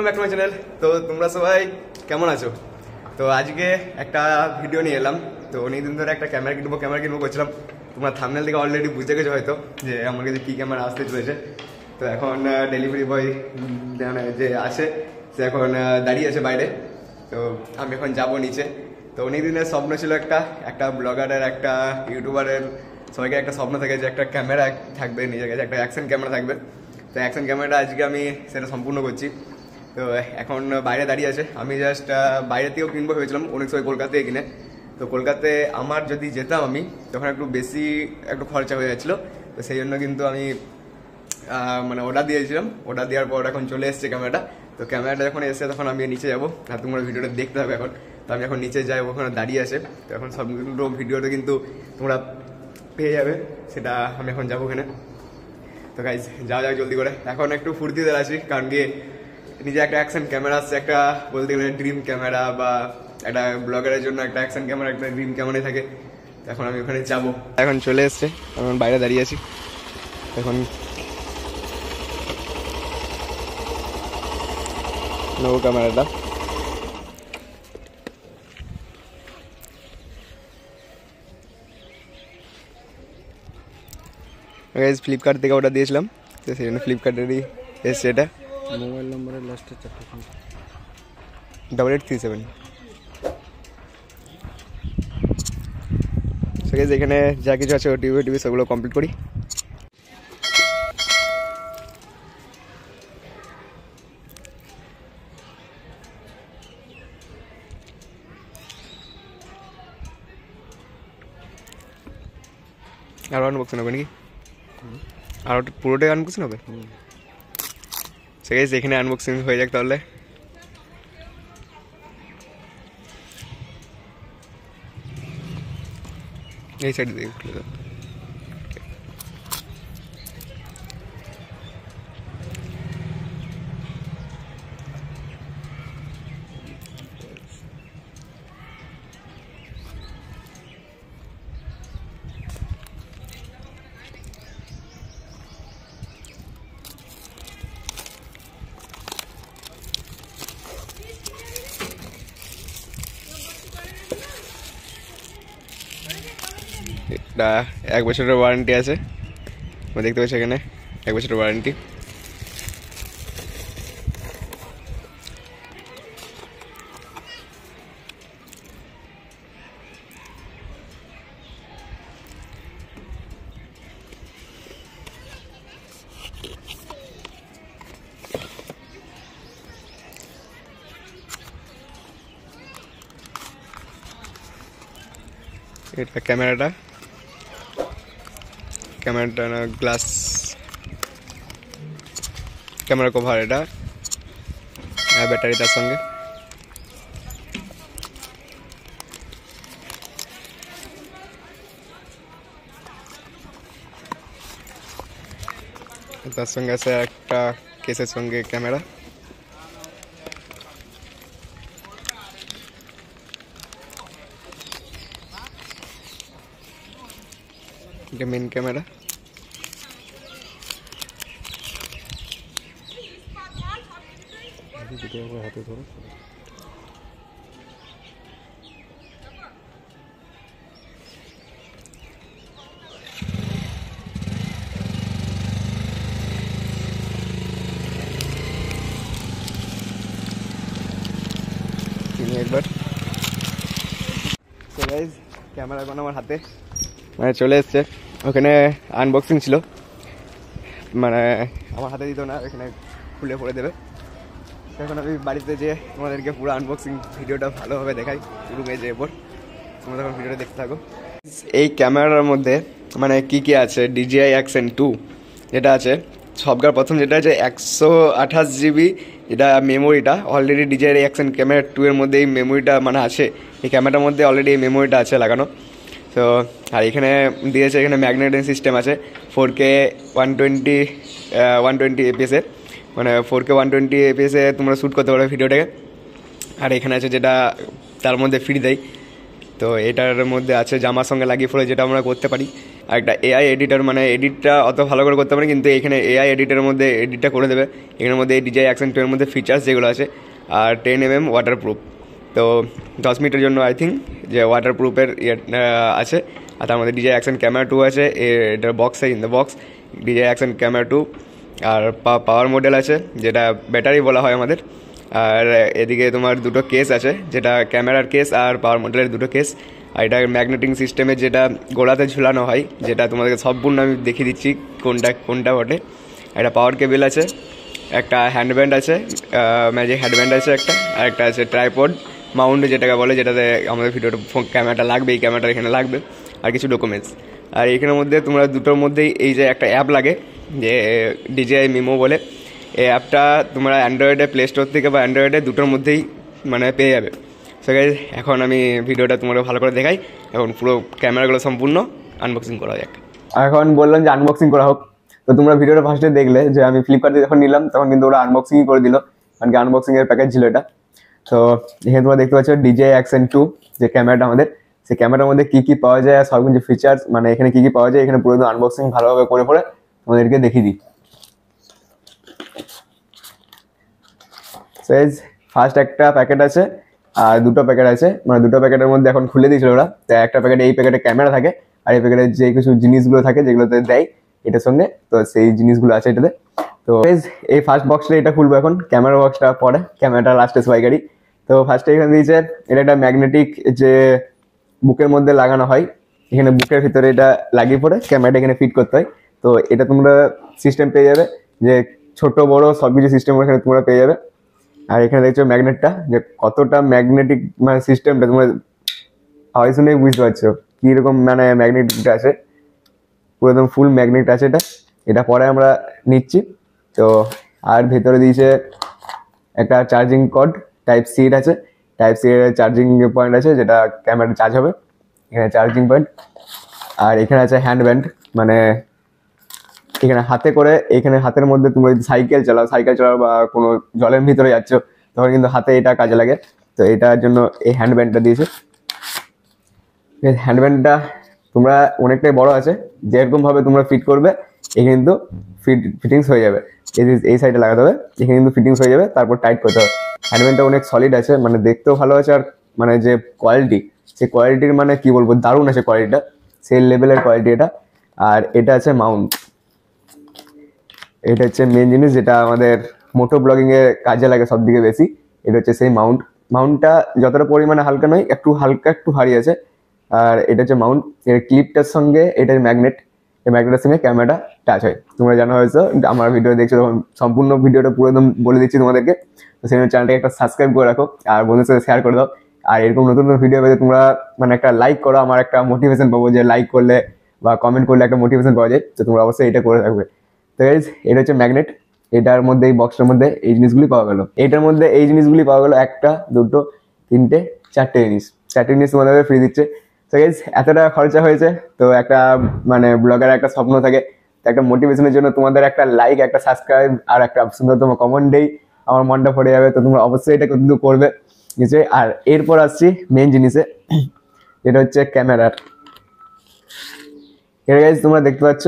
Back to my channel. তো তোমরা সবাই কেমন আছো? তো আজকে একটা ভিডিও নিয়ে এলাম। তো অনেকদিন ধরে একটা ক্যামেরা কিনবো করছিলাম। তোমরা থাম্বনেল থেকে অলরেডি বুঝে গেছো হয়তো যে আমার কাছে কী ক্যামেরা আসতে চলেছে। তো এখন ডেলিভারি বয় যে আসে সে এখন দাঁড়িয়ে আছে বাইরে। তো আমি এখন যাবো নিচে। তো অনেক দিনের স্বপ্ন ছিল একটা ব্লগারের, একটা ইউটিউবারের, সবাইকে একটা স্বপ্ন থাকে যে একটা ক্যামেরা থাকবে নিজের কাছে, একটা অ্যাকশন ক্যামেরা থাকবে। তো অ্যাকশন ক্যামেরাটা আজকে আমি সেটা সম্পূর্ণ করছি। তো এখন বাইরে দাঁড়িয়ে আছে। আমি জাস্ট বাইরে থেকেও কিনবো ভেবেছিলাম অনেক সময় কলকাতা থেকে কিনে। তো কলকাতায় আমার যদি যেতাম আমি তখন একটু খরচা হয়ে যাচ্ছিলো। তো সেই জন্য কিন্তু আমি মানে অর্ডার দিয়েছিলাম। অর্ডার দেওয়ার পর এখন চলে এসছে ক্যামেরাটা। তো ক্যামেরাটা যখন এসে তখন আমি নিচে যাবো, আর তোমরা ভিডিওটা দেখতে হবে এখন। তো আমি এখন নিচে যাই, ওখানে দাঁড়িয়ে আছে। তো এখন সবগুলো ভিডিওটা কিন্তু তোমরা পেয়ে যাবে, সেটা আমি এখন যাবো ওখানে। তো গাইজ যাওয়া যাক জলদি করে। এখন একটু ফুর্তিতে আছি কারণ কি নিজে একটা অ্যাকশন ক্যামেরা আসছে, একটা বলতে গেলে ড্রিম ক্যামেরা, বা একটা ব্লগারের জন্য একটা অ্যাকশন ক্যামেরা একটা ড্রিম ক্যামেরাই থাকে। এখন আমি ওখানে যাবো। এখন চলে এসছে, এখন বাইরে দাঁড়িয়ে আছি। এখন নেবো ক্যামেরাটা। ফ্লিপকার্ট থেকে অর্ডার দিয়েছিলাম, তো সেই জন্য ফ্লিপকার্টেরই এসছে এটা। মোবাইল নম্বরের লাস্টের 4টা 8837। এখানে যা কিছু আছে ওটিভি সেগুলো কমপ্লিট করি। আর আনবক্সিং হবে নাকি? আর পুরোটাই আনবক্সিং হবে? সেখানে এখানে আনবক্সিং হয়ে যাক তাহলে। এই সাইড দিয়ে খুলে দাও। এটা 1 বছরের ওয়ারেন্টি আছে, দেখতে পাচ্ছি এখানে 1 বছরের ওয়ারেন্টি। এটা ক্যামেরাটা গ্লাস ক্যামেরা কভার, এটা ব্যাটারি তার সঙ্গে। তার সঙ্গে আছে একটা কেসের সঙ্গে ক্যামেরা। এটা মেন ক্যামেরা। হাতে ধরো। একবার ক্যামেরা এখন আমার হাতে মানে চলে এসছে। ওখানে আনবক্সিং ছিল, মানে আমার হাতে দিত না, এখানে খুলে পড়ে দেবে। এখন আমি বাড়িতে যেয়ে তোমাদেরকে পুরো আনবক্সিং ভিডিওটা ভালোভাবে দেখাই, রুমে যেয়ে এরপর তোমরা তখন ভিডিওটা দেখতে থাকো। এই ক্যামেরার মধ্যে মানে কি আছে, DJI Action 2 যেটা আছে সবকার প্রথম, যেটা আছে 128 GB যেটা মেমোরিটা অলরেডি DJI Action ক্যামেরা 2 এর মধ্যে এই মেমোরিটা মানে আছে। এই ক্যামেরাটার মধ্যে অলরেডি এই মেমোরিটা আছে লাগানো। তো আর এখানে দিয়েছে, এখানে ম্যাগনেটিক সিস্টেম আছে 4K 120 APS-এর, মানে 4K 120 APS-এ তোমরা শ্যুট করতে পারো ভিডিওটাকে। আর এখানে আছে যেটা তার মধ্যে ফ্রি দেয় তো এটার মধ্যে আছে জামার সঙ্গে লাগিয়ে ফেলে যেটা আমরা করতে পারি, আর একটা এআই এডিটর, মানে এডিটটা অত ভালো করে করতে পারি কিন্তু এখানে এআই এডিটরের মধ্যে এডিটটা করে দেবে। এখানের মধ্যে DJI Action 2 এর মধ্যে ফিচার্স যেগুলো আছে, আর 10mm ওয়াটারপ্রুফ। তো 10 মিনিটের জন্য আই থিঙ্ক যে ওয়াটারপ্রুফের আছে। আর তার মধ্যে DJI Action Camera 2 আছে, এটার বক্সে in the box DJI Action Camera 2। আর পাওয়ার মডেল আছে, যেটা ব্যাটারি বলা হয় আমাদের। আর এদিকে তোমার দুটো কেস আছে, যেটা ক্যামেরার কেস আর পাওয়ার মডেলের দুটো কেস। আর এটা ম্যাগনেটিং সিস্টেমের, যেটা গোড়াতে ঝুলানো হয়, যেটা তোমাদেরকে সম্পূর্ণ আমি দেখিয়ে দিচ্ছি কোনটা বটে। একটা পাওয়ার কেবেল আছে, একটা হ্যান্ডব্যান্ড আছে, ম্যাজিক হ্যান্ডব্যান্ড আছে একটা, আর একটা আছে ট্রাইপড মাউন্ট যেটাকে বলে, যেটাতে আমাদের ভিডিওটা ক্যামেরাটা লাগবে, এই ক্যামেরাটা এখানে লাগবে, আর কিছু ডকুমেন্টস। আর এইখানের মধ্যে তোমরা দুটোর মধ্যেই এই যে একটা অ্যাপ লাগে, যে DJI Mimo বলে, এই অ্যাপটা তোমরা অ্যান্ড্রয়েডে প্লে স্টোর থেকে বা অ্যান্ড্রয়েডে দুটোর মধ্যেই মানে পেয়ে যাবে। সো গাইস, এখন আমি ভিডিওটা তোমাদের ভালো করে দেখাই। এখন পুরো ক্যামেরাগুলো সম্পূর্ণ আনবক্সিং করা যাক। এখন বললাম যে আনবক্সিং করা হোক, তো তোমরা ভিডিওটা ফার্স্টে দেখলে যে আমি ফ্লিপকার্টে যখন নিলাম তখন কিন্তু ওরা আনবক্সিংই করে দিল, কারণ কি আনবক্সিং এর প্যাকেজ ছিল এটা। তো এখানে তোমরা দেখতে পাচ্ছ DJI Action 2 যে ক্যামেরাটা আমাদের, সেই ক্যামেরার মধ্যে কি কি পাওয়া যায় আর সব কিছু ফিচার্স, মানে এখানে কি কি পাওয়া যায় এখানে পুরো আনবক্সিং ভালোভাবে করে পরে তোমাদেরকে দেখিয়ে দিই। ফার্স্ট একটা প্যাকেট আছে আর দুটো প্যাকেট আছে, মানে দুটো প্যাকেটের মধ্যে এখন খুলে দিয়েছিল ওরা। তো একটা প্যাকেটে এই প্যাকেটে ক্যামেরা থাকে, আর এই প্যাকেটে যে কিছু জিনিসগুলো থাকে যেগুলোতে দেয় এটার সঙ্গে, তো সেই জিনিসগুলো আছে এটাতে। তো এই ফার্স্ট বক্সটা এটা খুলবো এখন, ক্যামেরা বক্সটা পরে, ক্যামেরাটা লাস্টে সবাইকারই। তো ফার্স্টে এখানে দিয়েছে এটা একটা ম্যাগনেটিক, যে বুকের মধ্যে লাগানো হয়, এখানে বুকের ভিতরে এটা লাগিয়ে পরে ক্যামেরাটা এখানে ফিট করতে হয়। তো এটা তোমরা সিস্টেম পেয়ে যাবে, যে ছোট বড় সব কিছু সিস্টেম এখানে তোমরা পেয়ে যাবে। আর এখানে দেখছো ম্যাগনেটটা, যে কতটা ম্যাগনেটিক মানে সিস্টেমটা তোমরা আওয়াজ শুনেই বুঝতে পারছো কিরকম মানে ম্যাগনেটিকটা আছে, পুরো একদম ফুল ম্যাগনেট আছে এটা। এটা পরে আমরা নিচ্ছি। তো আর ভেতরে দিয়েছে একটা চার্জিং কর্ড, Type-C আছে, Type-C এর চার্জিং পয়েন্ট আছে, যেটা ক্যামেরা চার্জ হবে, এখানে চার্জিং পয়েন্ট। আর এখানে আছে হ্যান্ডব্যান্ড, মানে এখানে হাতে করে, এখানে হাতের মধ্যে তুমি যদি সাইকেল চালাও বা কোনো জলের ভিতরে যাচ্ছ তখন কিন্তু হাতে এটা কাজে লাগে। তো এটার জন্য এই হ্যান্ডব্যান্ডটা দিয়েছে। হ্যান্ডব্যান্ডটা তোমরা অনেকটাই বড় আছে, যেরকম ভাবে তোমরা ফিট করবে এখানে কিন্তু ফিটিংস হয়ে যাবে। এই সাইডে লাগাতে হবে, এখানে কিন্তু ফিটিংস হয়ে যাবে, তারপর টাইট করতে হবে। হ্যান্ডব্যান্ডটা অনেক সলিড আছে, মানে দেখতেও ভালো আছে, আর মানে যে কোয়ালিটি, সেই কোয়ালিটির মানে কি বলবো, দারুণ আছে কোয়ালিটিটা, সেই লেভেলের কোয়ালিটি এটা। আর এটা আছে মাউন্ট, এটা হচ্ছে মেন জিনিস যেটা আমাদের মোটো ব্লগিং এ কাজে লাগে সব দিকে বেশি। এটা হচ্ছে সেই মাউন্টটা যতটা পরিমাণে হালকা নয়, একটু হালকা একটু ভারী আছে। আর এটা হচ্ছে মাউন্ট, এর ক্লিপটার সঙ্গে এটার ম্যাগনেট, এই ম্যাগনেটের সঙ্গে ক্যামেরাটা টাচ হয়। তোমরা জানো হয়তো, আমার ভিডিও দেখছো তখন সম্পূর্ণ ভিডিওটা পুরো একদম বলে দিচ্ছি তোমাদেরকে। তো সেই জন্য চ্যানেলটাকে একটা সাবস্ক্রাইব করে রাখো, আর বন্ধুদের সাথে শেয়ার করে দাও। আর এরকম নতুন নতুন ভিডিও পেতে তোমরা মানে একটা লাইক করো, আমার একটা মোটিভেশন পাবো, যে লাইক করলে বা কমেন্ট করলে একটা মোটিভেশন পাওয়া যায়। তো তোমরা অবশ্যই এটা করে থাকবে। তো গাইস, এটা হচ্ছে ম্যাগনেট, এটার মধ্যে এই বক্সটার মধ্যে এই জিনিসগুলি পাওয়া গেল, এটার মধ্যে এই জিনিসগুলি পাওয়া গেল, একটা দুটো তিনটে চারটে জিনিস তোমাদের ফ্রি দিচ্ছে। তো গাইস, এত টাকা খরচা হয়েছে, তো একটা মানে ব্লগার একটা স্বপ্ন থাকে, তো একটা মোটিভেশনের জন্য তোমাদের একটা লাইক, একটা সাবস্ক্রাইব আর একটা সুন্দরতম কমেন্টেই আমার মনটা ভরে যাবে। তো তোমরা অবশ্যই এটা কিন্তু করবে নিশ্চয়ই। আর এরপর আসছি মেন জিনিসে, এটা হচ্ছে ক্যামেরার। এটা গাইস তোমরা দেখতে পাচ্ছ,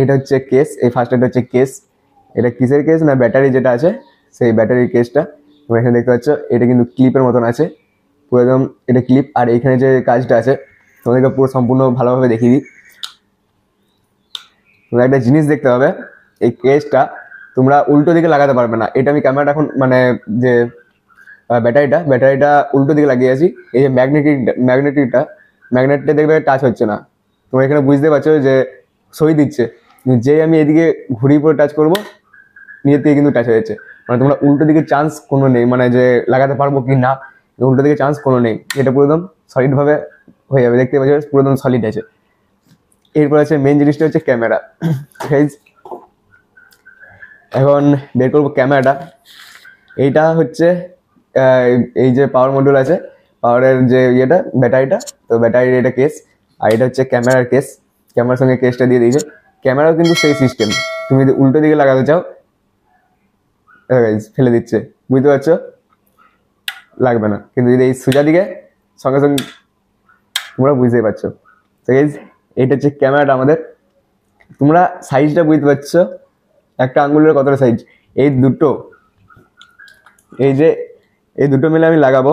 এটা হচ্ছে কেস, এই ফার্স্ট এটা হচ্ছে কেস। এটা কিসের কেস না, ব্যাটারি যেটা আছে সেই ব্যাটারির কেসটা তোমরা এখানে দেখতে পাচ্ছ। এটা কিন্তু ক্লিপের মতন আছে পুরো একদম, এটা ক্লিপ। আর এখানে যে কাজটা আছে তোমাদেরকে পুরো সম্পূর্ণ ভালোভাবে দেখিয়ে দিই। তোমরা একটা জিনিস দেখতে হবে, এই কেসটা তোমরা উল্টো দিকে লাগাতে পারবে না। এটা আমি ক্যামেরাটা এখন মানে যে ব্যাটারিটা উল্টো দিকে লাগিয়ে আছি, এই যে ম্যাগনেটটা দেখবে টাচ হচ্ছে না। তোমরা এখানে বুঝতে পারছো যে সই দিচ্ছে, যেই আমি এদিকে ঘুরিয়ে পরে টাচ করবো নিজের থেকে কিন্তু টাচ হয়ে যাচ্ছে। মানে তোমরা উল্টো দিকে চান্স কোনো নেই, মানে যে লাগাতে পারবো কি না, উল্টো দিকে চান্স কোনো নেই। এটা পুরো একদম সলিড ভাবে হয়ে যাবে, দেখতে পাচ্ছ পুরো একদম সলিড আছে। এরপর আছে মেন জিনিসটা হচ্ছে ক্যামেরা। এখন বের করবো ক্যামেরাটা। এইটা হচ্ছে এই যে পাওয়ার মডিউল আছে, পাওয়ারের যে ইয়েটা ব্যাটারিটা, তো ব্যাটারির এটা কেস। আর এটা হচ্ছে ক্যামেরার কেস, ক্যামেরার সঙ্গে কেসটা দিয়ে দিয়েছে। ক্যামেরাও কিন্তু সেই সিস্টেম, তুমি যদি উল্টো দিকে লাগাতে চাও ফেলে দিচ্ছে, বুঝতে পারছো, লাগবে না। কিন্তু যদি এই সোজা দিকে সঙ্গে সঙ্গে তোমরা বুঝতেই পারছো। তো গাইজ এইটা হচ্ছে ক্যামেরাটা আমাদের। তোমরা সাইজটা বুঝতে পারছো, একটা আঙ্গুলের কতটা সাইজ। এই দুটো, এই যে এই দুটো মিলে আমি লাগাবো,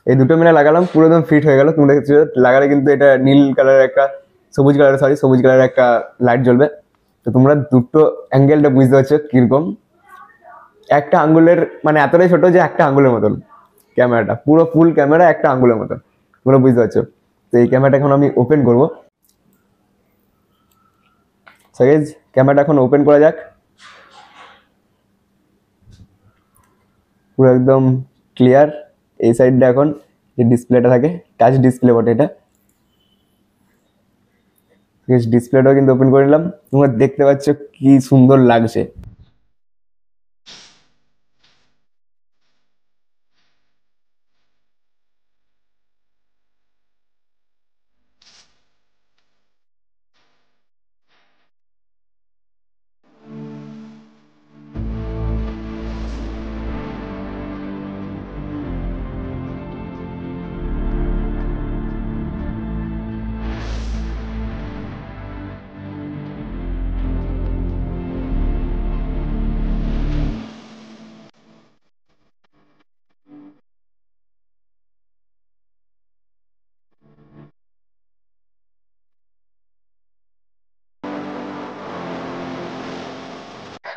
এই দুটো মিলে লাগালাম, পুরো একদম ফিট হয়ে গেল। তোমরা দেখছো লাগালে কিন্তু এটা নীল কালারের একটা, সবুজ কালারের একটা লাইট জ্বলবে। তো তোমরা দুটো অ্যাঙ্গেলটা বুঝতে পারছো কিরকম। একটা আঙ্গুলের মানে এতটাই ছোট যে একটা আঙ্গুলের মতন ক্যামেরাটা, পুরো ফুল ক্যামেরা একটা আঙ্গুলের মতন, তোমরা বুঝতে পারছো। তো এই ক্যামেরাটা এখন আমি ওপেন করবো। সো গাইস ক্যামেরাটা এখন ওপেন করা যাক। পুরো একদম ক্লিয়ার। এই সাইডটা এখন যে ডিসপ্লেটা থাকে, টাচ ডিসপ্লে বটে এটা, ডিসপ্লেটাও কিন্তু ওপেন করে নিলাম। তোমরা দেখতে পাচ্ছ কি সুন্দর লাগছে।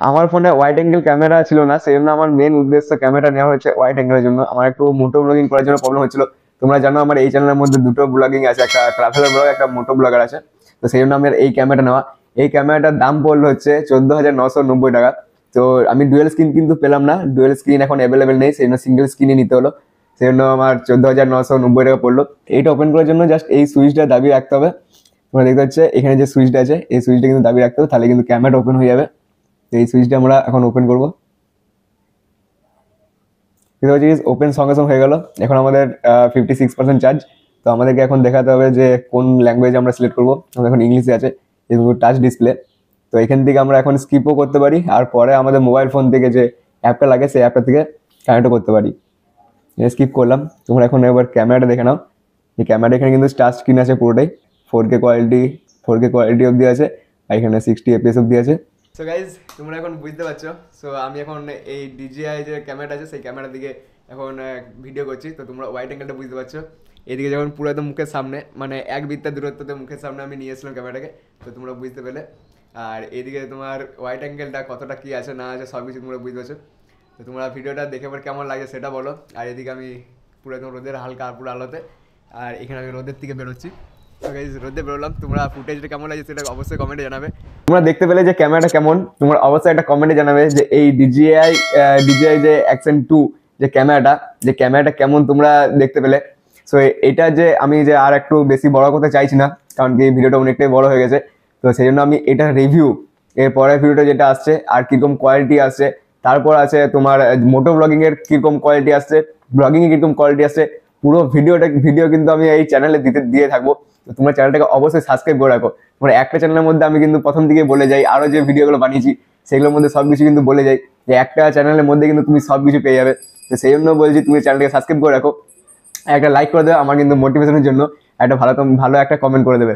আমার ফোনে ওয়াইড অ্যাঙ্গেল ক্যামেরা ছিল না, সেই জন্য আমার মেন উদ্দেশ্য ক্যামেরা নেওয়া হয়েছে ওয়াইড অ্যাঙ্গেলের জন্য। আমার একটু মোটো ব্লগিং করার জন্য প্রবলেম হচ্ছিল। তোমরা জানো আমার এই চ্যানেলের মধ্যে দুটো ব্লগিং আছে, একটা ট্রাভেলার ব্লগ, একটা মোটো ব্লগার আছে। তো সেই জন্য আমার এই ক্যামেরাটা নেওয়া। এই ক্যামেরাটার দাম পড়লো হচ্ছে 14,990 টাকা। তো আমি ডুয়েল স্ক্রিন কিন্তু পেলাম না, ডুয়েল স্ক্রিন এখন অ্যাভেলেবেল নেই, সেই জন্য সিঙ্গেল স্ক্রিনই নিতে হলো। সেই জন্য আমার 14,990 টাকা পড়লো। এইটা ওপেন করার জন্য জাস্ট এই সুইচটা দাবি রাখতে হবে। তোমরা দেখতে পাচ্ছ এখানে যে সুইচটা আছে, এই সুইচটা কিন্তু দাবি রাখতে হবে, তাহলে কিন্তু ক্যামেরাটা ওপেন হয়ে যাবে। তো এই সুইচটা আমরা এখন ওপেন করবো। ওপেন সঙ্গে সঙ্গে হয়ে গেল। এখন আমাদের 56% চার্জ। তো আমাদেরকে এখন দেখাতে হবে যে কোন ল্যাঙ্গুয়েজ আমরা সিলেক্ট করবো। আমাদের এখন ইংলিশে আছে, যেহেতু টাচ ডিসপ্লে। তো এখান থেকে আমরা এখন স্কিপও করতে পারি, আর পরে আমাদের মোবাইল ফোন থেকে যে অ্যাপটা লাগে সেই অ্যাপটা থেকে কানেক্টও করতে পারি। স্কিপ করলাম। তোমরা এখন একবার ক্যামেরাটা দেখে নাও। এই ক্যামেরাটা এখানে কিন্তু টাচ স্ক্রিন আছে পুরোটাই, 4K কোয়ালিটি অবধি আছে, আর এখানে 60 FPS অবধি আছে। সো গাইজ তোমরা এখন বুঝতে পারছো। সো আমি এখন এই DJI যে ক্যামেরাটা আছে সেই ক্যামেরার দিকে এখন ভিডিও করছি। তো তোমরা ওয়াইড অ্যাঙ্গেলটা বুঝতে পারছো। এদিকে যখন পুরো একদম মুখের সামনে, মানে 1 বিত্তার দূরত্বতে মুখের সামনে আমি নিয়ে এসেছিলাম ক্যামেরাটাকে, তো তোমরা বুঝতে পেলে। আর এদিকে তোমার ওয়াইড অ্যাঙ্গেলটা কতটা কী আছে না আছে সব কিছু তোমরা বুঝতে পারছো। তো তোমরা ভিডিওটা দেখে পর কেমন লাগে সেটা বলো। আর এদিকে আমি পুরো একদম রোদের হালকা পুরো আলোতে, আর এখানে আমি রোদের থেকে বেরোচ্ছি। রোদে বেরোলাম। তোমরা ফুটেজটা কেমন লাগছে সেটা অবশ্যই কমেন্টে জানাবে। তোমরা দেখতে পেলে যে ক্যামেরাটা কেমন, তোমরা অবশ্যই একটা কমেন্টে জানাবে যে এই DJI যে অ্যাকশন 2 যে ক্যামেরাটা কেমন তোমরা দেখতে পেলে। সো এটা যে আমি যে আর একটু বেশি বড় করতে চাইছি না, কারণ কি ভিডিওটা অনেকটাই বড় হয়ে গেছে। তো সেই জন্য আমি এটা রিভিউ, এর পরের ভিডিওটা যেটা আসছে আর কিরকম কোয়ালিটি আসছে, তারপর আছে তোমার মোটো ব্লগিং এর কিরকম কোয়ালিটি আসছে, ব্লগিং এর কিরকম কোয়ালিটি আসছে, পুরো ভিডিও কিন্তু আমি এই চ্যানেলে দিয়ে থাকবো। তো তোমরা চ্যানেলটাকে অবশ্যই সাবস্ক্রাইব করে রাখো। তোমরা একটা চ্যানেলের মধ্যে আমি কিন্তু প্রথম দিকে বলে যাই, আরো যে ভিডিওগুলো বানিয়েছি সেগুলোর মধ্যে সবকিছু কিন্তু বলে যাই যে একটা চ্যানেলের মধ্যে কিন্তু তুমি সবকিছু পেয়ে যাবে। তো সেই জন্য বলছি তুমি চ্যানেলটাকে সাবস্ক্রাইব করে রাখো, একটা লাইক করে দেবে আমার কিন্তু মোটিভেশনের জন্য, একটা ভালো একটা কমেন্ট করে দেবে।